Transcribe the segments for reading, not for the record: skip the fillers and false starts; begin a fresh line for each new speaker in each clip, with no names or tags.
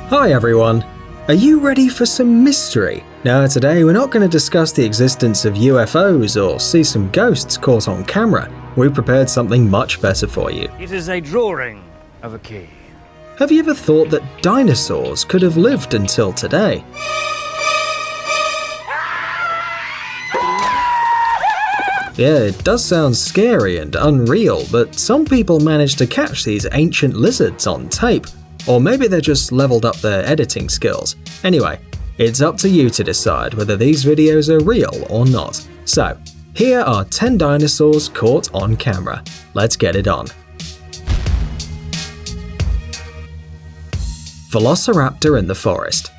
Hi everyone! Are you ready for some mystery? Now today we're not going to discuss the existence of UFOs or see some ghosts caught on camera. We prepared something much better for you.
It is a drawing of a key.
Have you ever thought that dinosaurs could have lived until today? Yeah, it does sound scary and unreal, but some people managed to catch these ancient lizards on tape. Or maybe they're just leveled up their editing skills. Anyway, it's up to you to decide whether these videos are real or not. So, here are 10 dinosaurs caught on camera. Let's get it on. Velociraptor in the forest.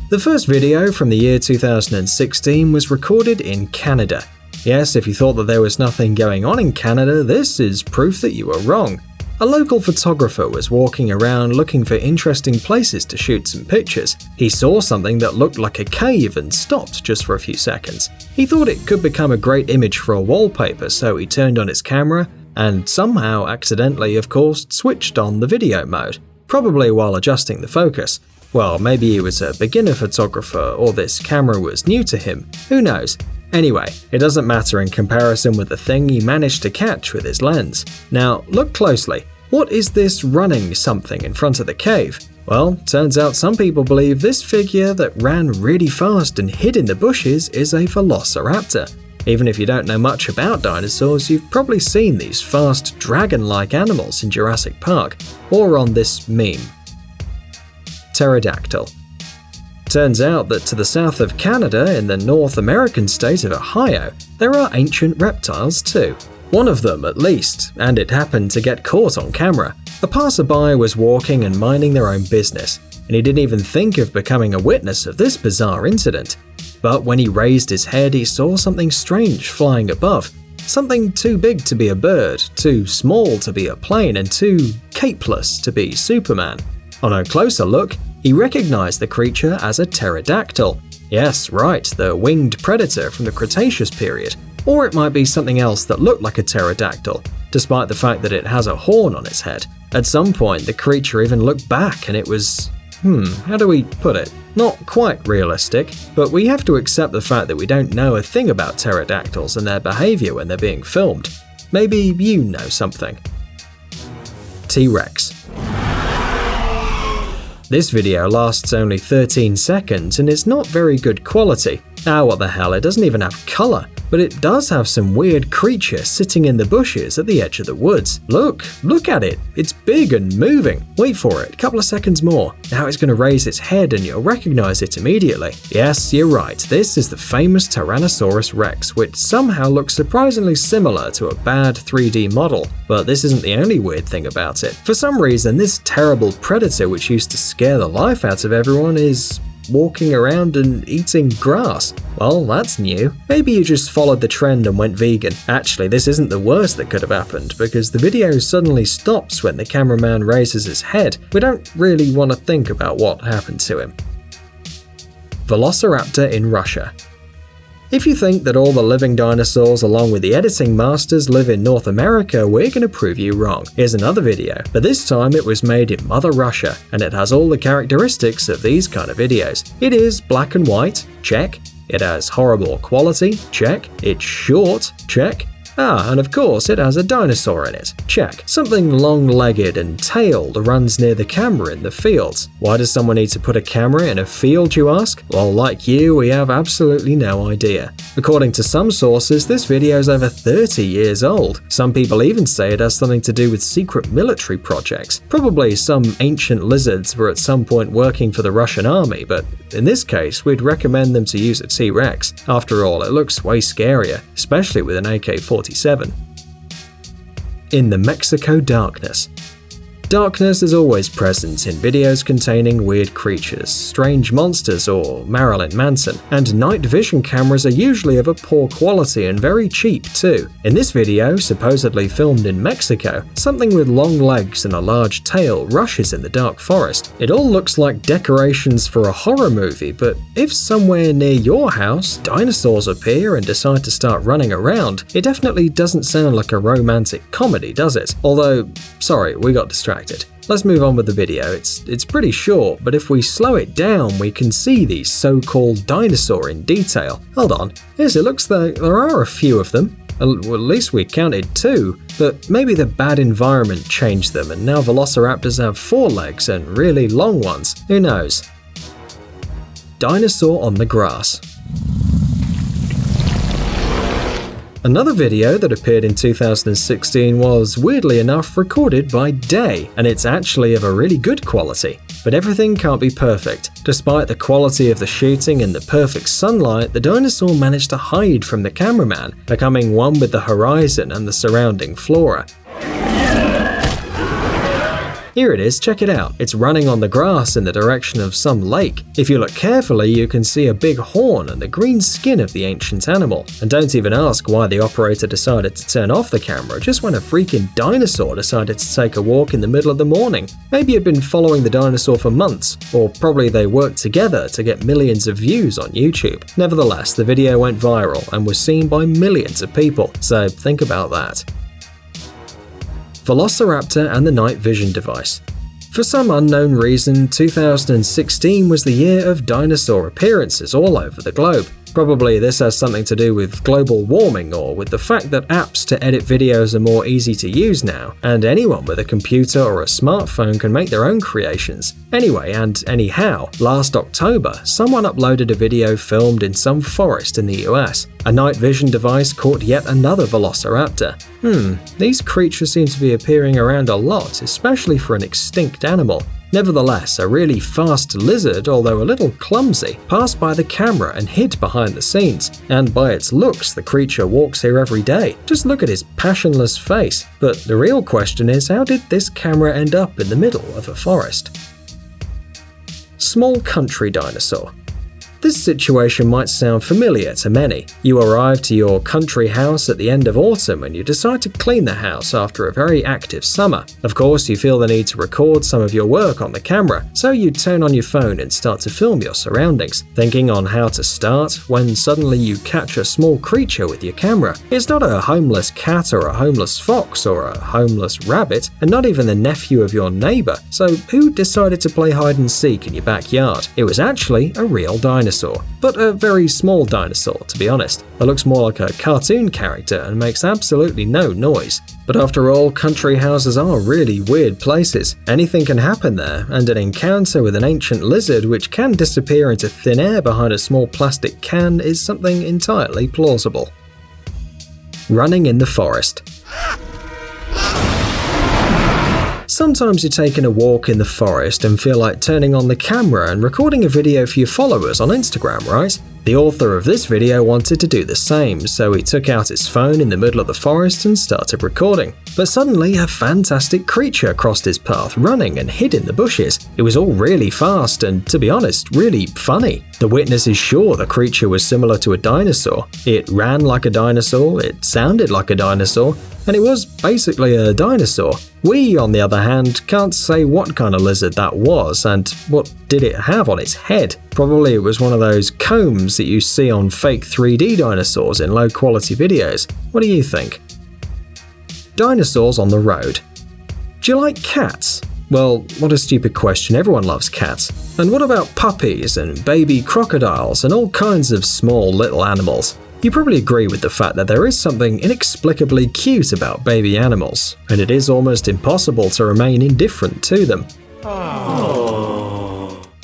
The first video from the year 2016 was recorded in Canada. Yes, if you thought that there was nothing going on in Canada, this is proof that you were wrong. A local photographer was walking around looking for interesting places to shoot some pictures. He saw something that looked like a cave and stopped just for a few seconds. He thought it could become a great image for a wallpaper, so he turned on his camera and somehow accidentally, of course, switched on the video mode, probably while adjusting the focus. Well, maybe he was a beginner photographer or this camera was new to him, who knows? Anyway, it doesn't matter in comparison with the thing he managed to catch with his lens. Now, look closely. What is this running something in front of the cave? Well, turns out some people believe this figure that ran really fast and hid in the bushes is a velociraptor. Even if you don't know much about dinosaurs, you've probably seen these fast, dragon-like animals in Jurassic Park, or on this meme. Pterodactyl. Turns out that to the south of Canada, in the North American state of Ohio, there are ancient reptiles too. One of them at least, and it happened to get caught on camera. A passerby was walking and minding their own business, and he didn't even think of becoming a witness of this bizarre incident. But when he raised his head, he saw something strange flying above. Something too big to be a bird, too small to be a plane, and too capeless to be Superman. On a closer look, he recognized the creature as a pterodactyl. Yes, right, the winged predator from the Cretaceous period. Or it might be something else that looked like a pterodactyl, despite the fact that it has a horn on its head. At some point, the creature even looked back and it was… how do we put it? Not quite realistic, but we have to accept the fact that we don't know a thing about pterodactyls and their behavior when they're being filmed. Maybe you know something. T-Rex. This video lasts only 13 seconds and it's not very good quality. What the hell, it doesn't even have color. But it does have some weird creature sitting in the bushes at the edge of the woods. Look at it. It's big and moving. Wait for it, a couple of seconds more. Now it's going to raise its head and you'll recognize it immediately. Yes, you're right. This is the famous Tyrannosaurus Rex, which somehow looks surprisingly similar to a bad 3D model. But this isn't the only weird thing about it. For some reason, this terrible predator which used to scare the life out of everyone is walking around and eating grass. Well, that's new. Maybe you just followed the trend and went vegan. Actually, this isn't the worst that could have happened, because the video suddenly stops when the cameraman raises his head. We don't really want to think about what happened to him. Velociraptor in Russia. If you think that all the living dinosaurs along with the editing masters live in North America, we're going to prove you wrong. Here's another video, but this time it was made in Mother Russia, and it has all the characteristics of these kind of videos. It is black and white, check. It has horrible quality, check. It's short, check. And of course it has a dinosaur in it, check. Something long-legged and tailed runs near the camera in the fields. Why does someone need to put a camera in a field, you ask? Well, like you, we have absolutely no idea. According to some sources, this video is over 30 years old. Some people even say it has something to do with secret military projects. Probably some ancient lizards were at some point working for the Russian army, but in this case, we'd recommend them to use a T-Rex. After all, it looks way scarier, especially with an AK-47. In the Mexico darkness. Darkness is always present in videos containing weird creatures, strange monsters, or Marilyn Manson, and night vision cameras are usually of a poor quality and very cheap too. In this video, supposedly filmed in Mexico, something with long legs and a large tail rushes in the dark forest. It all looks like decorations for a horror movie, but if somewhere near your house dinosaurs appear and decide to start running around, it definitely doesn't sound like a romantic comedy, does it? Although, sorry, we got distracted. expected. Let's move on with the video. It's pretty short, but if we slow it down, we can see these so-called dinosaurs in detail. Hold on, yes, it looks like there are a few of them. Well, at least we counted 2, but maybe the bad environment changed them and now velociraptors have 4 legs and really long ones. Who knows? Dinosaur on the grass. Another video that appeared in 2016 was, weirdly enough, recorded by day, and it's actually of a really good quality. But everything can't be perfect. Despite the quality of the shooting and the perfect sunlight, the dinosaur managed to hide from the cameraman, becoming one with the horizon and the surrounding flora. Here it is, check it out. It's running on the grass in the direction of some lake. If you look carefully, you can see a big horn and the green skin of the ancient animal. And don't even ask why the operator decided to turn off the camera just when a freaking dinosaur decided to take a walk in the middle of the morning. Maybe you'd been following the dinosaur for months, or probably they worked together to get millions of views on YouTube. Nevertheless, the video went viral and was seen by millions of people, so think about that. Velociraptor and the night vision device. For some unknown reason, 2016 was the year of dinosaur appearances all over the globe. Probably this has something to do with global warming or with the fact that apps to edit videos are more easy to use now, and anyone with a computer or a smartphone can make their own creations. Anyway, and anyhow, last October, someone uploaded a video filmed in some forest in the US. A night vision device caught yet another velociraptor. These creatures seem to be appearing around a lot, especially for an extinct animal. Nevertheless, a really fast lizard, although a little clumsy, passed by the camera and hid behind the scenes. And by its looks, the creature walks here every day. Just look at his passionless face. But the real question is, how did this camera end up in the middle of a forest? Small country dinosaur. This situation might sound familiar to many. You arrive to your country house at the end of autumn and you decide to clean the house after a very active summer. Of course, you feel the need to record some of your work on the camera, so you turn on your phone and start to film your surroundings, thinking on how to start when suddenly you catch a small creature with your camera. It's not a homeless cat or a homeless fox or a homeless rabbit, and not even the nephew of your neighbor. So who decided to play hide and seek in your backyard? It was actually a real dinosaur. But a very small dinosaur, to be honest. It looks more like a cartoon character and makes absolutely no noise. But after all, country houses are really weird places. Anything can happen there, and an encounter with an ancient lizard which can disappear into thin air behind a small plastic can is something entirely plausible. Running in the forest. Sometimes you're taking a walk in the forest and feel like turning on the camera and recording a video for your followers on Instagram, right? The author of this video wanted to do the same, so he took out his phone in the middle of the forest and started recording. But suddenly a fantastic creature crossed his path, running and hid in the bushes. It was all really fast and, to be honest, really funny. The witness is sure the creature was similar to a dinosaur. It ran like a dinosaur, it sounded like a dinosaur, and it was basically a dinosaur. We, on the other hand, can't say what kind of lizard that was and what did it have on its head. Probably it was one of those combs that you see on fake 3D dinosaurs in low-quality videos. What do you think? Dinosaurs on the road. Do you like cats? Well, what a stupid question, everyone loves cats. And what about puppies and baby crocodiles and all kinds of small little animals? You probably agree with the fact that there is something inexplicably cute about baby animals, and it is almost impossible to remain indifferent to them.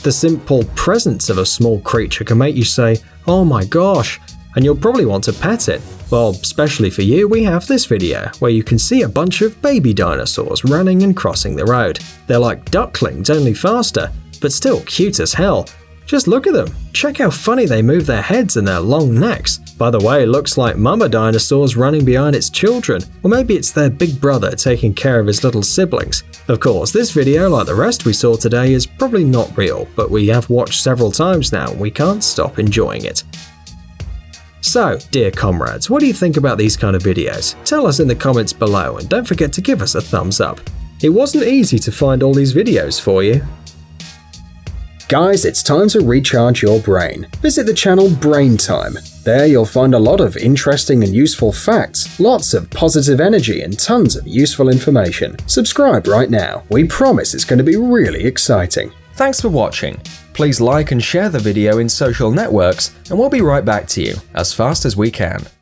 The simple presence of a small creature can make you say, "Oh my gosh," and you'll probably want to pet it. Well, especially for you, we have this video where you can see a bunch of baby dinosaurs running and crossing the road. They're like ducklings, only faster, but still cute as hell. Just look at them. Check how funny they move their heads and their long necks. By the way, it looks like mama dinosaur's running behind its children, or maybe it's their big brother taking care of his little siblings. Of course, this video, like the rest we saw today, is probably not real, but we have watched several times now and we can't stop enjoying it. So, dear comrades, what do you think about these kind of videos? Tell us in the comments below and don't forget to give us a thumbs up. It wasn't easy to find all these videos for you. Guys, it's time to recharge your brain. Visit the channel Brain Time. There you'll find a lot of interesting and useful facts, lots of positive energy, and tons of useful information. Subscribe right now. We promise it's going to be really exciting.
Thanks for watching. Please like and share the video in social networks, and we'll be right back to you as fast as we can.